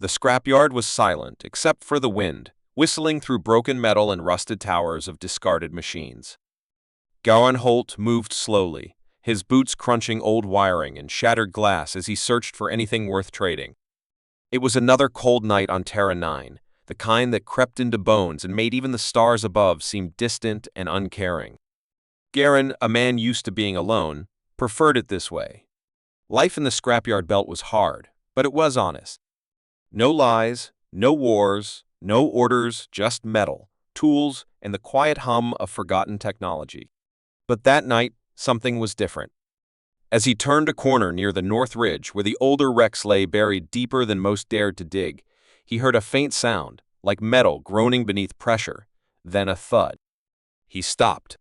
The scrapyard was silent, except for the wind, whistling through broken metal and rusted towers of discarded machines. Gowan Holt moved slowly, his boots crunching old wiring and shattered glass as he searched for anything worth trading. It was another cold night on Terra 9, the kind that crept into bones and made even the stars above seem distant and uncaring. Garen, a man used to being alone, preferred it this way. Life in the scrapyard belt was hard, but it was honest. No lies, no wars, no orders, just metal, tools, and the quiet hum of forgotten technology. But that night, something was different. As he turned a corner near the north ridge where the older wrecks lay buried deeper than most dared to dig, he heard a faint sound, like metal groaning beneath pressure, then a thud. He stopped.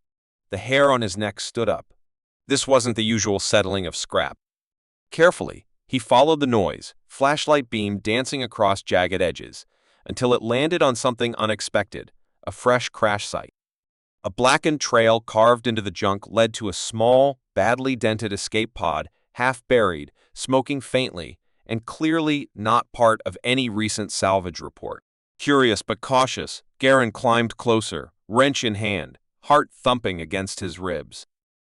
The hair on his neck stood up. This wasn't the usual settling of scrap. Carefully, he followed the noise, flashlight beam dancing across jagged edges, until it landed on something unexpected, a fresh crash site. A blackened trail carved into the junk led to a small, badly dented escape pod, half buried, smoking faintly, and clearly not part of any recent salvage report. Curious but cautious, Garen climbed closer, wrench in hand, heart thumping against his ribs.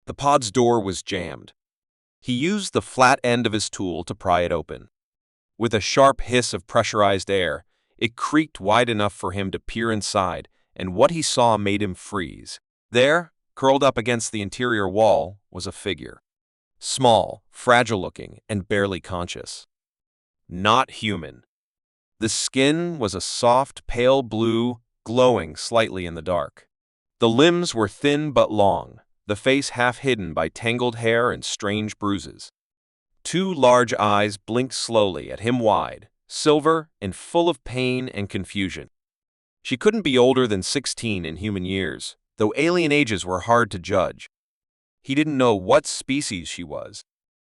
The pod's door was jammed. He used the flat end of his tool to pry it open. With a sharp hiss of pressurized air, it creaked wide enough for him to peer inside, and what he saw made him freeze. There, curled up against the interior wall, was a figure. Small, fragile-looking, and barely conscious. Not human. The skin was a soft, pale blue, glowing slightly in the dark. The limbs were thin but long, the face half hidden by tangled hair and strange bruises. Two large eyes blinked slowly at him wide, silver and full of pain and confusion. She couldn't be older than 16 in human years, though alien ages were hard to judge. He didn't know what species she was.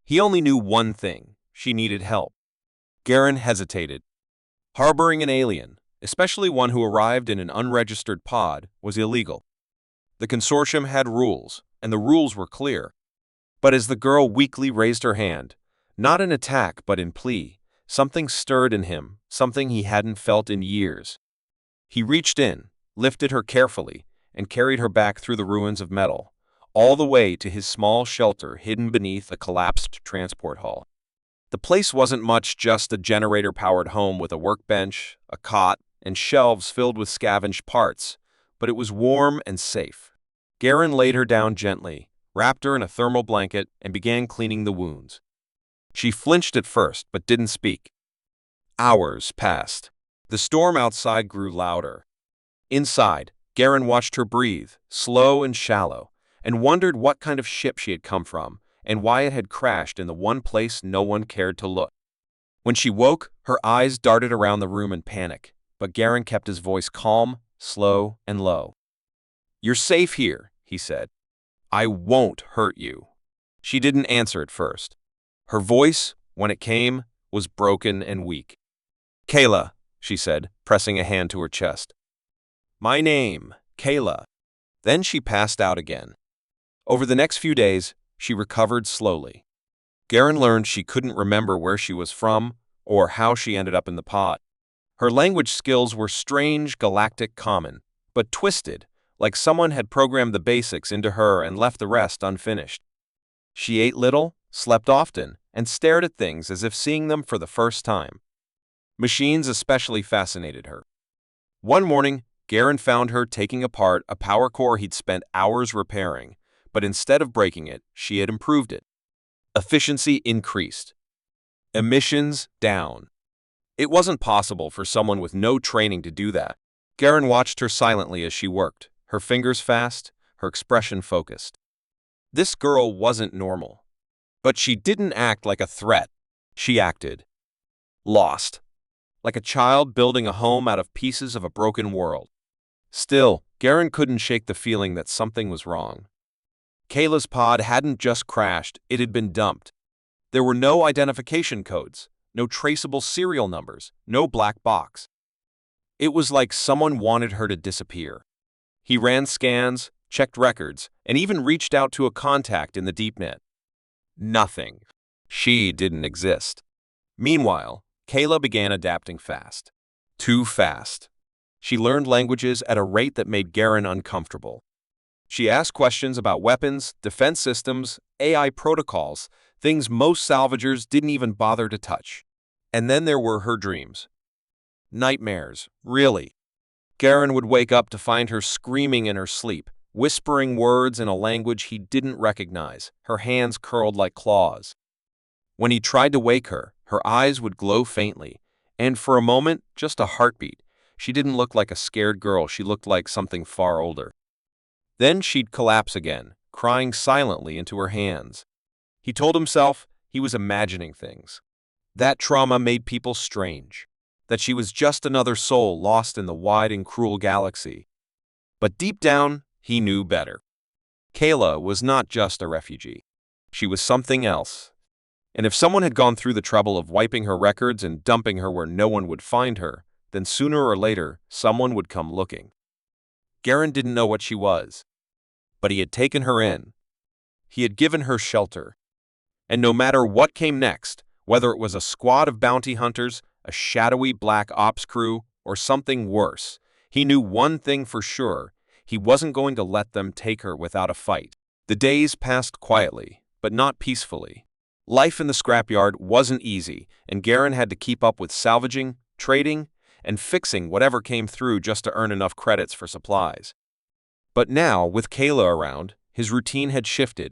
He only knew one thing: she needed help. Garen hesitated. Harboring an alien, especially one who arrived in an unregistered pod, was illegal. The consortium had rules, and the rules were clear. But as the girl weakly raised her hand, not in attack but in plea, something stirred in him, something he hadn't felt in years. He reached in, lifted her carefully, and carried her back through the ruins of metal, all the way to his small shelter hidden beneath a collapsed transport hull. The place wasn't much, just a generator-powered home with a workbench, a cot, and shelves filled with scavenged parts, but it was warm and safe. Garen laid her down gently, wrapped her in a thermal blanket, and began cleaning the wounds. She flinched at first, but didn't speak. Hours passed. The storm outside grew louder. Inside, Garen watched her breathe, slow and shallow, and wondered what kind of ship she had come from, and why it had crashed in the one place no one cared to look. When she woke, her eyes darted around the room in panic, but Garen kept his voice calm, slow, and low. "You're safe here," he said. "I won't hurt you." She didn't answer at first. Her voice, when it came, was broken and weak. "Kayla," she said, pressing a hand to her chest. "My name, Kayla." Then she passed out again. Over the next few days, she recovered slowly. Garen learned she couldn't remember where she was from or how she ended up in the pod. Her language skills were strange, galactic common, but twisted, like someone had programmed the basics into her and left the rest unfinished. She ate little, slept often, and stared at things as if seeing them for the first time. Machines especially fascinated her. One morning, Garen found her taking apart a power core he'd spent hours repairing, but instead of breaking it, she had improved it. Efficiency increased. Emissions down. It wasn't possible for someone with no training to do that. Garen watched her silently as she worked, her fingers fast, her expression focused. This girl wasn't normal. But she didn't act like a threat. She acted lost, like a child building a home out of pieces of a broken world. Still, Garen couldn't shake the feeling that something was wrong. Kayla's pod hadn't just crashed, it had been dumped. There were no identification codes, no traceable serial numbers, no black box. It was like someone wanted her to disappear. He ran scans, checked records, and even reached out to a contact in the deep net. Nothing. She didn't exist. Meanwhile, Kayla began adapting fast. Too fast. She learned languages at a rate that made Garen uncomfortable. She asked questions about weapons, defense systems, AI protocols, things most salvagers didn't even bother to touch. And then there were her dreams. Nightmares, really. Garen would wake up to find her screaming in her sleep, whispering words in a language he didn't recognize, her hands curled like claws. When he tried to wake her, her eyes would glow faintly, and for a moment, just a heartbeat. She didn't look like a scared girl, she looked like something far older. Then she'd collapse again, crying silently into her hands. He told himself he was imagining things. That trauma made people strange, that she was just another soul lost in the wide and cruel galaxy. But deep down, he knew better. Kayla was not just a refugee. She was something else. And if someone had gone through the trouble of wiping her records and dumping her where no one would find her, then sooner or later, someone would come looking. Garen didn't know what she was, but he had taken her in. He had given her shelter. And no matter what came next, whether it was a squad of bounty hunters, a shadowy black ops crew, or something worse, he knew one thing for sure: he wasn't going to let them take her without a fight. The days passed quietly, but not peacefully. Life in the scrapyard wasn't easy, and Garen had to keep up with salvaging, trading, and fixing whatever came through just to earn enough credits for supplies. But now, with Kayla around, his routine had shifted.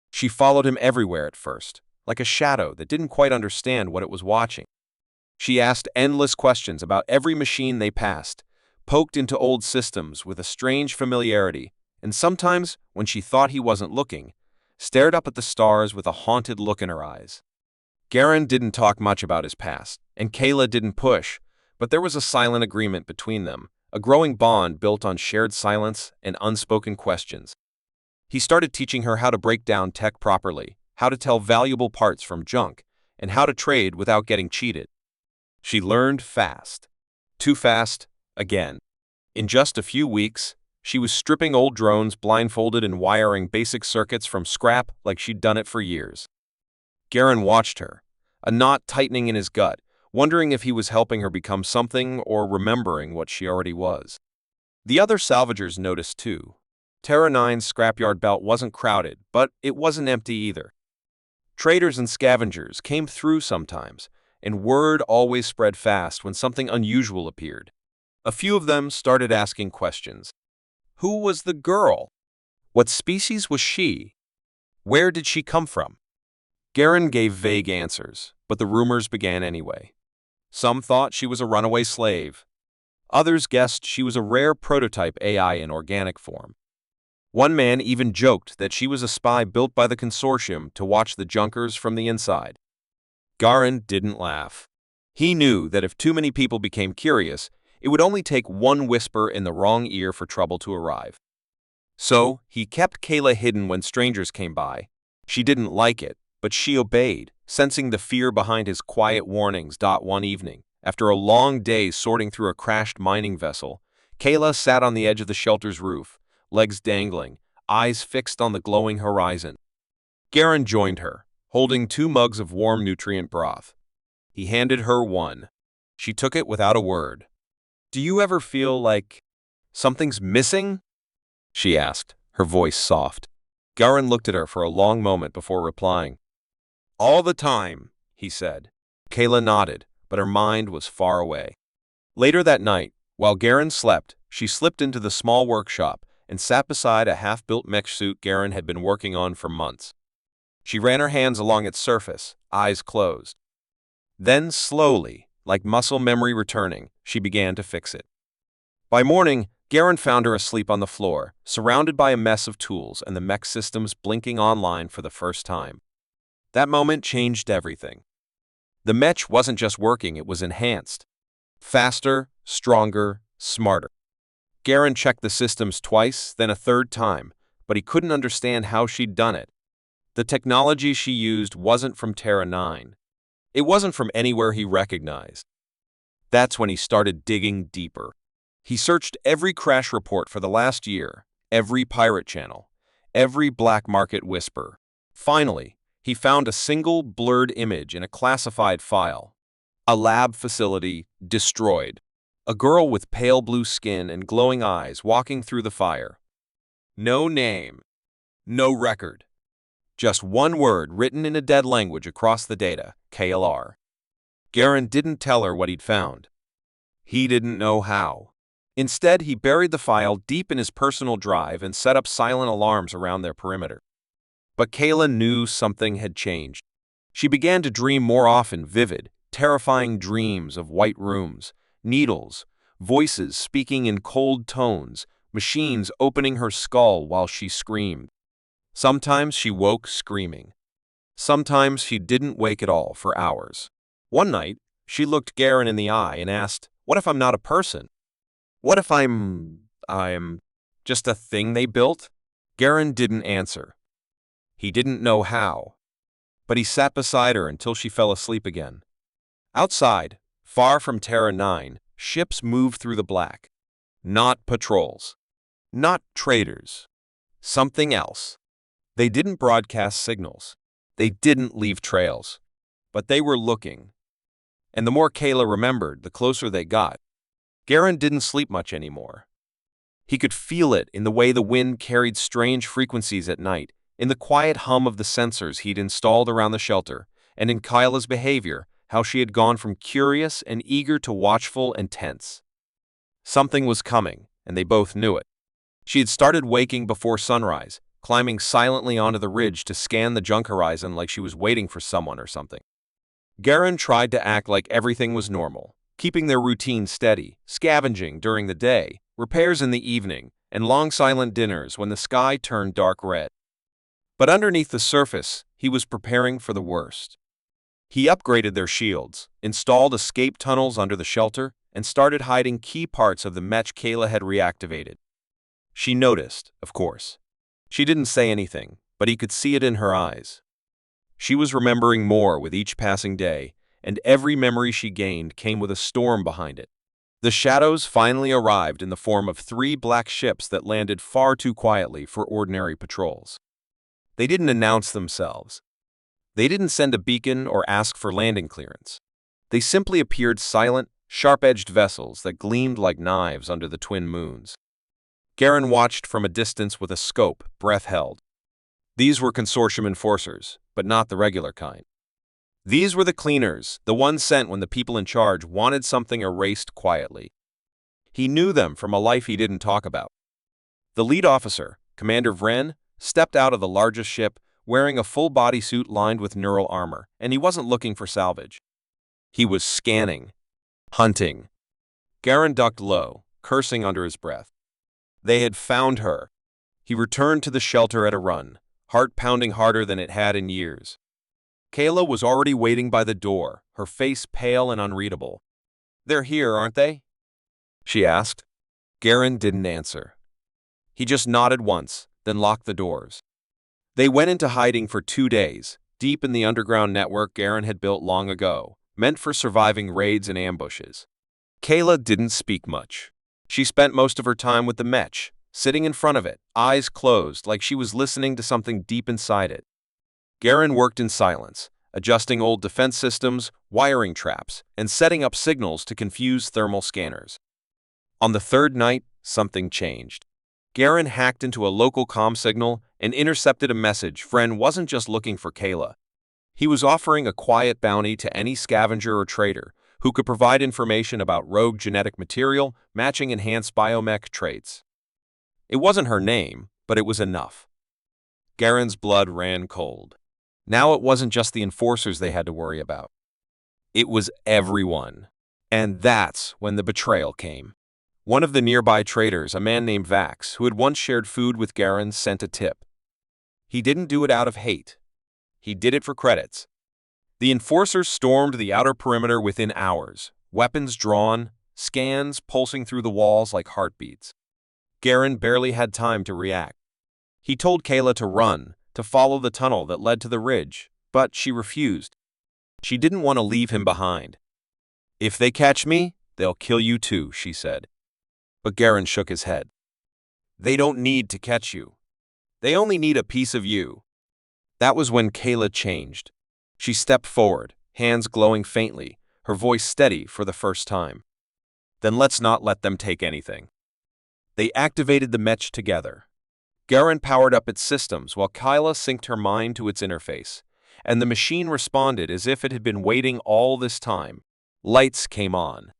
She followed him everywhere at first, like a shadow that didn't quite understand what it was watching. She asked endless questions about every machine they passed, poked into old systems with a strange familiarity, and sometimes, when she thought he wasn't looking, stared up at the stars with a haunted look in her eyes. Garen didn't talk much about his past, and Kayla didn't push, but there was a silent agreement between them, a growing bond built on shared silence and unspoken questions. He started teaching her how to break down tech properly, how to tell valuable parts from junk, and how to trade without getting cheated. She learned fast. Too fast, again. In just a few weeks, she was stripping old drones blindfolded and wiring basic circuits from scrap like she'd done it for years. Garen watched her, a knot tightening in his gut, wondering if he was helping her become something or remembering what she already was. The other salvagers noticed too. Terra 9's scrapyard belt wasn't crowded, but it wasn't empty either. Traders and scavengers came through sometimes, and word always spread fast when something unusual appeared. A few of them started asking questions. Who was the girl? What species was she? Where did she come from? Garen gave vague answers, but the rumors began anyway. Some thought she was a runaway slave. Others guessed she was a rare prototype AI in organic form. One man even joked that she was a spy built by the consortium to watch the junkers from the inside. Garen didn't laugh. He knew that if too many people became curious, it would only take one whisper in the wrong ear for trouble to arrive. So, he kept Kayla hidden when strangers came by. She didn't like it, but she obeyed, sensing the fear behind his quiet warnings. One evening, after a long day sorting through a crashed mining vessel, Kayla sat on the edge of the shelter's roof, legs dangling, eyes fixed on the glowing horizon. Garen joined her, holding 2 mugs of warm nutrient broth. He handed her one. She took it without a word. "Do you ever feel like something's missing?" she asked, her voice soft. Garen looked at her for a long moment before replying. "All the time," he said. Kayla nodded, but her mind was far away. Later that night, while Garen slept, she slipped into the small workshop and sat beside a half-built mech suit Garen had been working on for months. She ran her hands along its surface, eyes closed. Then slowly, like muscle memory returning, she began to fix it. By morning, Garen found her asleep on the floor, surrounded by a mess of tools and the mech systems blinking online for the first time. That moment changed everything. The mech wasn't just working, it was enhanced. Faster, stronger, smarter. Garen checked the systems twice, then a third time, but he couldn't understand how she'd done it. The technology she used wasn't from Terra 9. It wasn't from anywhere he recognized. That's when he started digging deeper. He searched every crash report for the last year, every pirate channel, every black market whisper. Finally, he found a single blurred image in a classified file. A lab facility destroyed. A girl with pale blue skin and glowing eyes walking through the fire. No name. No record. Just one word written in a dead language across the data, KLR. Garen didn't tell her what he'd found. He didn't know how. Instead, he buried the file deep in his personal drive and set up silent alarms around their perimeter. But Kayla knew something had changed. She began to dream more often, vivid, terrifying dreams of white rooms, needles, voices speaking in cold tones, machines opening her skull while she screamed. Sometimes she woke screaming. Sometimes she didn't wake at all for hours. One night, she looked Garen in the eye and asked, "What if I'm not a person? What if I'm just a thing they built?" Garen didn't answer. He didn't know how. But he sat beside her until she fell asleep again. Outside, far from Terra 9, ships moved through the black. Not patrols. Not traders. Something else. They didn't broadcast signals. They didn't leave trails. But they were looking. And the more Kayla remembered, the closer they got. Garen didn't sleep much anymore. He could feel it in the way the wind carried strange frequencies at night, in the quiet hum of the sensors he'd installed around the shelter, and in Kyla's behavior, how she had gone from curious and eager to watchful and tense. Something was coming, and they both knew it. She had started waking before sunrise, climbing silently onto the ridge to scan the junk horizon like she was waiting for someone or something. Garen tried to act like everything was normal, keeping their routine steady, scavenging during the day, repairs in the evening, and long silent dinners when the sky turned dark red. But underneath the surface, he was preparing for the worst. He upgraded their shields, installed escape tunnels under the shelter, and started hiding key parts of the mech Kayla had reactivated. She noticed, of course. She didn't say anything, but he could see it in her eyes. She was remembering more with each passing day, and every memory she gained came with a storm behind it. The shadows finally arrived in the form of 3 black ships that landed far too quietly for ordinary patrols. They didn't announce themselves. They didn't send a beacon or ask for landing clearance. They simply appeared silent, sharp-edged vessels that gleamed like knives under the twin moons. Garen watched from a distance with a scope, breath held. These were consortium enforcers, but not the regular kind. These were the cleaners, the ones sent when the people in charge wanted something erased quietly. He knew them from a life he didn't talk about. The lead officer, Commander Vren, stepped out of the largest ship, wearing a full bodysuit lined with neural armor, and he wasn't looking for salvage. He was scanning. Hunting. Garen ducked low, cursing under his breath. They had found her. He returned to the shelter at a run, heart pounding harder than it had in years. Kayla was already waiting by the door, her face pale and unreadable. "They're here, aren't they?" she asked. Garen didn't answer. He just nodded once, then locked the doors. They went into hiding for 2 days, deep in the underground network Garen had built long ago, meant for surviving raids and ambushes. Kayla didn't speak much. She spent most of her time with the mech, sitting in front of it, eyes closed like she was listening to something deep inside it. Garen worked in silence, adjusting old defense systems, wiring traps, and setting up signals to confuse thermal scanners. On the 3rd night, something changed. Garen hacked into a local comm signal and intercepted a message. Friend wasn't just looking for Kayla. He was offering a quiet bounty to any scavenger or trader who could provide information about rogue genetic material matching enhanced biomech traits. It wasn't her name, but it was enough. Garen's blood ran cold. Now it wasn't just the enforcers they had to worry about. It was everyone. And that's when the betrayal came. One of the nearby traders, a man named Vax, who had once shared food with Garen, sent a tip. He didn't do it out of hate. He did it for credits. The enforcers stormed the outer perimeter within hours, weapons drawn, scans pulsing through the walls like heartbeats. Garen barely had time to react. He told Kayla to run, to follow the tunnel that led to the ridge, but she refused. She didn't want to leave him behind. "If they catch me, they'll kill you too," she said. But Garen shook his head. "They don't need to catch you. They only need a piece of you." That was when Kayla changed. She stepped forward, hands glowing faintly, her voice steady for the first time. Then let's not let them take anything. They activated the mech together. Garen powered up its systems while Kyla synced her mind to its interface, and the machine responded as if it had been waiting all this time. Lights came on.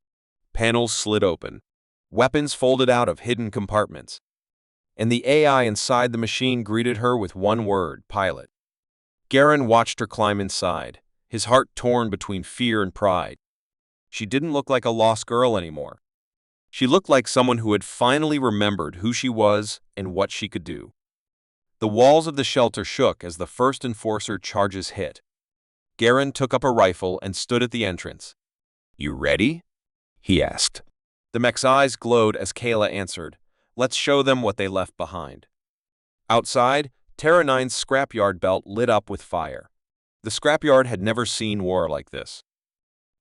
Panels slid open. Weapons folded out of hidden compartments. And the AI inside the machine greeted her with one word: pilot. Garen watched her climb inside, his heart torn between fear and pride. She didn't look like a lost girl anymore. She looked like someone who had finally remembered who she was and what she could do. The walls of the shelter shook as the first enforcer charges hit. Garen took up a rifle and stood at the entrance. "You ready?" he asked. The mech's eyes glowed as Kayla answered, "Let's show them what they left behind." Outside, Terra 9's scrapyard belt lit up with fire. The scrapyard had never seen war like this.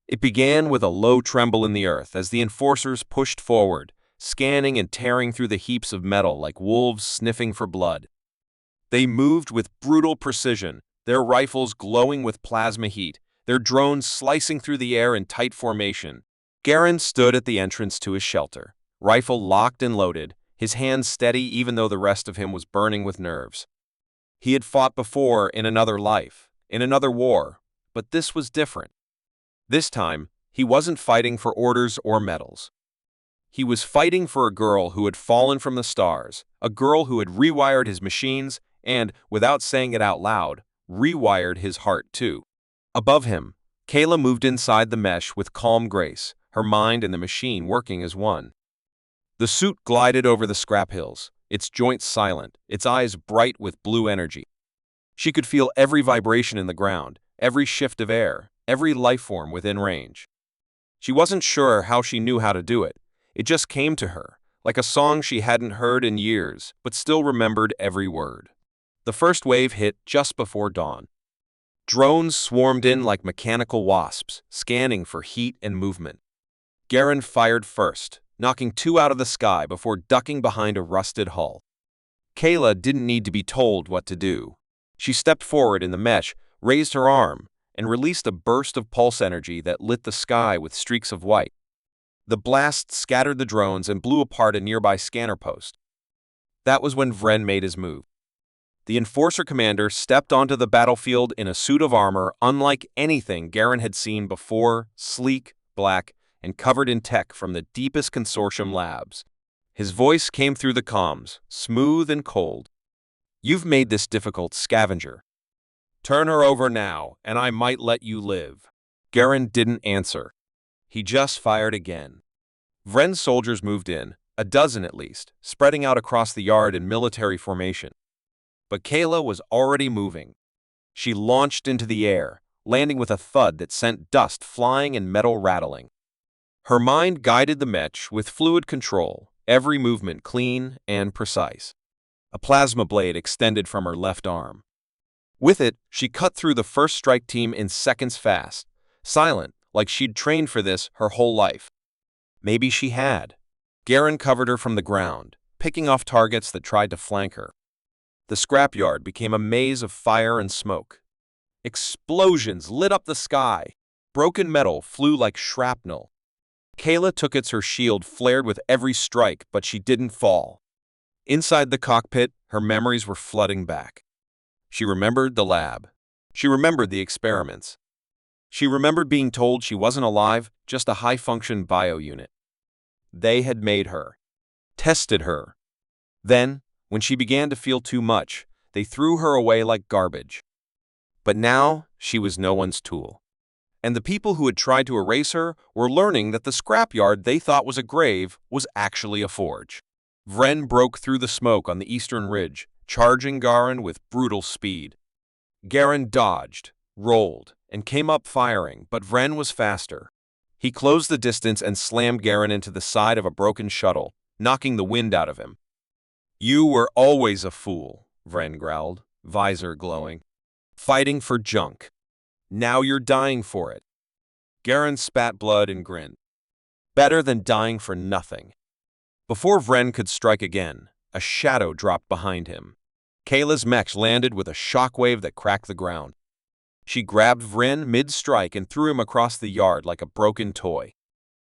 It began with a low tremble in the earth as the enforcers pushed forward, scanning and tearing through the heaps of metal like wolves sniffing for blood. They moved with brutal precision, their rifles glowing with plasma heat, their drones slicing through the air in tight formation. Garen stood at the entrance to his shelter, rifle locked and loaded, his hands steady even though the rest of him was burning with nerves. He had fought before in another life, in another war, but this was different. This time, he wasn't fighting for orders or medals. He was fighting for a girl who had fallen from the stars, a girl who had rewired his machines and, without saying it out loud, rewired his heart too. Above him, Kayla moved inside the mesh with calm grace, her mind and the machine working as one. The suit glided over the scrap hills, its joints silent, its eyes bright with blue energy. She could feel every vibration in the ground, every shift of air, every life form within range. She wasn't sure how she knew how to do it. It just came to her, like a song she hadn't heard in years, but still remembered every word. The first wave hit just before dawn. Drones swarmed in like mechanical wasps, scanning for heat and movement. Garen fired first, knocking two out of the sky before ducking behind a rusted hull. Kayla didn't need to be told what to do. She stepped forward in the mesh, raised her arm, and released a burst of pulse energy that lit the sky with streaks of white. The blast scattered the drones and blew apart a nearby scanner post. That was when Vren made his move. The Enforcer commander stepped onto the battlefield in a suit of armor unlike anything Garen had seen before, sleek, black, and covered in tech from the deepest consortium labs. His voice came through the comms, smooth and cold. "You've made this difficult, scavenger. Turn her over now, and I might let you live." Garen didn't answer. He just fired again. Vren's soldiers moved in, a dozen at least, spreading out across the yard in military formation. But Kayla was already moving. She launched into the air, landing with a thud that sent dust flying and metal rattling. Her mind guided the mech with fluid control, every movement clean and precise. A plasma blade extended from her left arm. With it, she cut through the first strike team in seconds fast, silent, like she'd trained for this her whole life. Maybe she had. Garen covered her from the ground, picking off targets that tried to flank her. The scrapyard became a maze of fire and smoke. Explosions lit up the sky. Broken metal flew like shrapnel. Kayla took it, her shield flared with every strike, but she didn't fall. Inside the cockpit, her memories were flooding back. She remembered the lab. She remembered the experiments. She remembered being told she wasn't alive, just a high-function bio unit. They had made her. Tested her. Then, when she began to feel too much, they threw her away like garbage. But now, she was no one's tool. And the people who had tried to erase her were learning that the scrapyard they thought was a grave was actually a forge. Vren broke through the smoke on the eastern ridge, charging Garen with brutal speed. Garen dodged, rolled, and came up firing, but Vren was faster. He closed the distance and slammed Garen into the side of a broken shuttle, knocking the wind out of him. "You were always a fool," Vren growled, visor glowing. "Fighting for junk. Now you're dying for it." Garen spat blood and grinned. Better than dying for nothing. Before Vren could strike again, a shadow dropped behind him. Kayla's mech landed with a shockwave that cracked the ground. She grabbed Vryn mid-strike and threw him across the yard like a broken toy.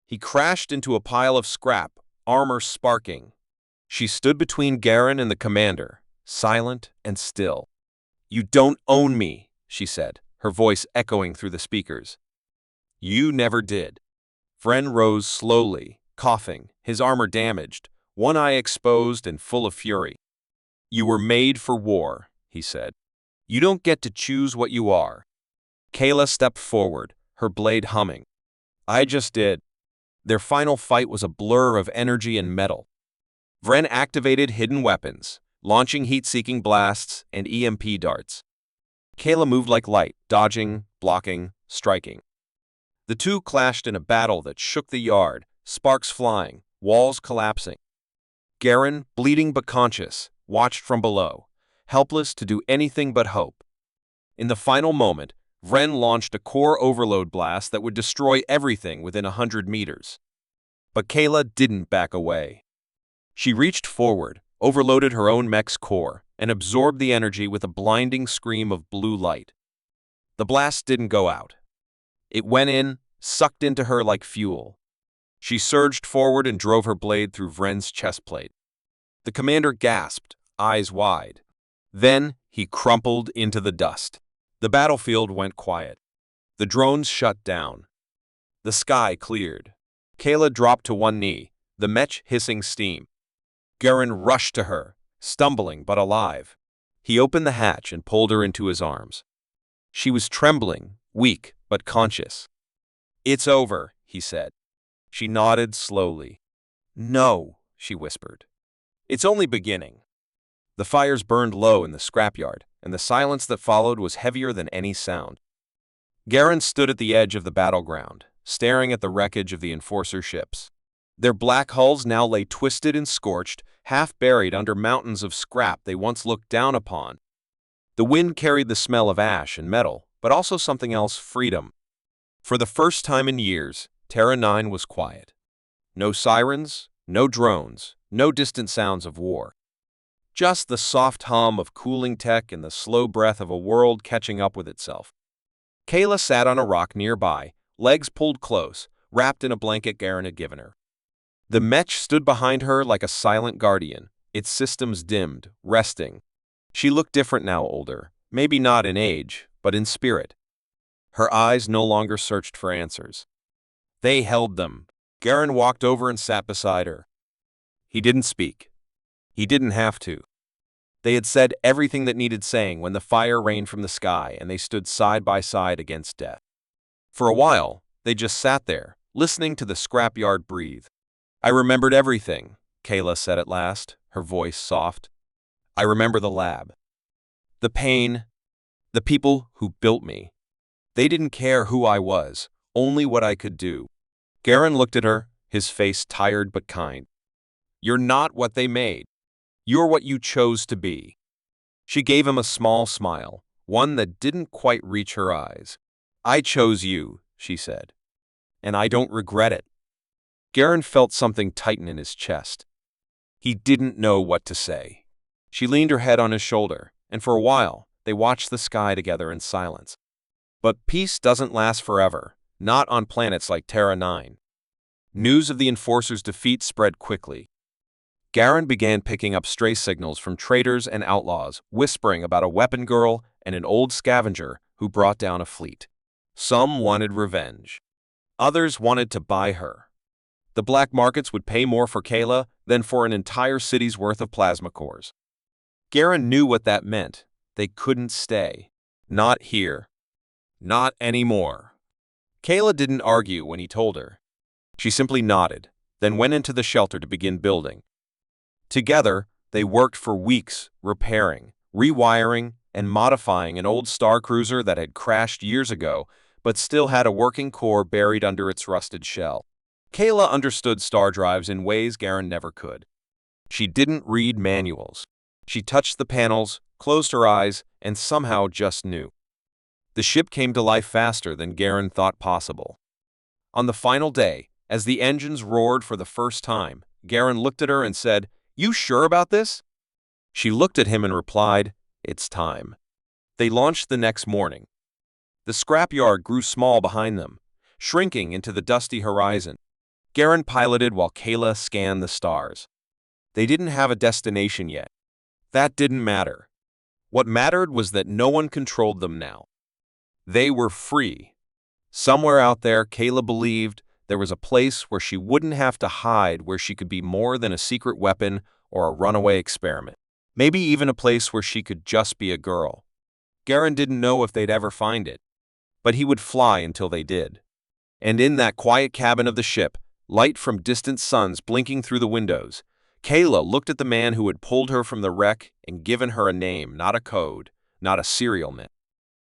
He crashed into a pile of scrap, armor sparking. She stood between Garen and the commander, silent and still. "You don't own me," she said, her voice echoing through the speakers. "You never did." Vryn rose slowly, coughing, his armor damaged, one eye exposed and full of fury. "You were made for war," he said. "You don't get to choose what you are." Kayla stepped forward, her blade humming. "I just did." Their final fight was a blur of energy and metal. Vryn activated hidden weapons, launching heat-seeking blasts and EMP darts. Kayla moved like light, dodging, blocking, striking. The two clashed in a battle that shook the yard, sparks flying, walls collapsing. Garen, bleeding but conscious, watched from below, helpless to do anything but hope. In the final moment, Vryn launched a core overload blast that would destroy everything within 100 meters. But Kayla didn't back away. She reached forward, overloaded her own mech's core, and absorbed the energy with a blinding scream of blue light. The blast didn't go out. It went in, sucked into her like fuel. She surged forward and drove her blade through Vryn's chestplate. The commander gasped, eyes wide. Then he crumpled into the dust. The battlefield went quiet. The drones shut down. The sky cleared. Kayla dropped to one knee, the mech hissing steam. Garen rushed to her, stumbling but alive. He opened the hatch and pulled her into his arms. She was trembling, weak but conscious. "It's over," he said. She nodded slowly. "No," she whispered. "It's only beginning." The fires burned low in the scrapyard, and the silence that followed was heavier than any sound. Garen stood at the edge of the battleground, staring at the wreckage of the Enforcer ships. Their black hulls now lay twisted and scorched, half buried under mountains of scrap they once looked down upon. The wind carried the smell of ash and metal, but also something else: freedom. For the first time in years, Terra 9 was quiet. No sirens, no drones, no distant sounds of war. Just the soft hum of cooling tech and the slow breath of a world catching up with itself. Kayla sat on a rock nearby, legs pulled close, wrapped in a blanket Garen had given her. The mech stood behind her like a silent guardian, its systems dimmed, resting. She looked different now, older, maybe not in age, but in spirit. Her eyes no longer searched for answers. They held them. Garen walked over and sat beside her. He didn't speak. He didn't have to. They had said everything that needed saying when the fire rained from the sky and they stood side by side against death. For a while, they just sat there, listening to the scrapyard breathe. "I remembered everything," Kayla said at last, her voice soft. "I remember the lab. The pain. The people who built me. They didn't care who I was, only what I could do." Garen looked at her, his face tired but kind. "You're not what they made. You're what you chose to be." She gave him a small smile, one that didn't quite reach her eyes. "I chose you," she said. "And I don't regret it." Garen felt something tighten in his chest. He didn't know what to say. She leaned her head on his shoulder, and for a while, they watched the sky together in silence. But peace doesn't last forever, not on planets like Terra 9. News of the Enforcer's defeat spread quickly. Garen began picking up stray signals from traders and outlaws, whispering about a weapon girl and an old scavenger who brought down a fleet. Some wanted revenge. Others wanted to buy her. The black markets would pay more for Kayla than for an entire city's worth of plasma cores. Garen knew what that meant. They couldn't stay. Not here. Not anymore. Kayla didn't argue when he told her. She simply nodded, then went into the shelter to begin building. Together, they worked for weeks, repairing, rewiring, and modifying an old star cruiser that had crashed years ago, but still had a working core buried under its rusted shell. Kayla understood star drives in ways Garen never could. She didn't read manuals. She touched the panels, closed her eyes, and somehow just knew. The ship came to life faster than Garen thought possible. On the final day, as the engines roared for the first time, Garen looked at her and said, "You sure about this?" She looked at him and replied, "It's time." They launched the next morning. The scrapyard grew small behind them, shrinking into the dusty horizon. Garen piloted while Kayla scanned the stars. They didn't have a destination yet. That didn't matter. What mattered was that no one controlled them now. They were free. Somewhere out there, Kayla believed there was a place where she wouldn't have to hide, where she could be more than a secret weapon or a runaway experiment. Maybe even a place where she could just be a girl. Garen didn't know if they'd ever find it, but he would fly until they did. And in that quiet cabin of the ship, light from distant suns blinking through the windows, Kayla looked at the man who had pulled her from the wreck and given her a name, not a code, not a serial number.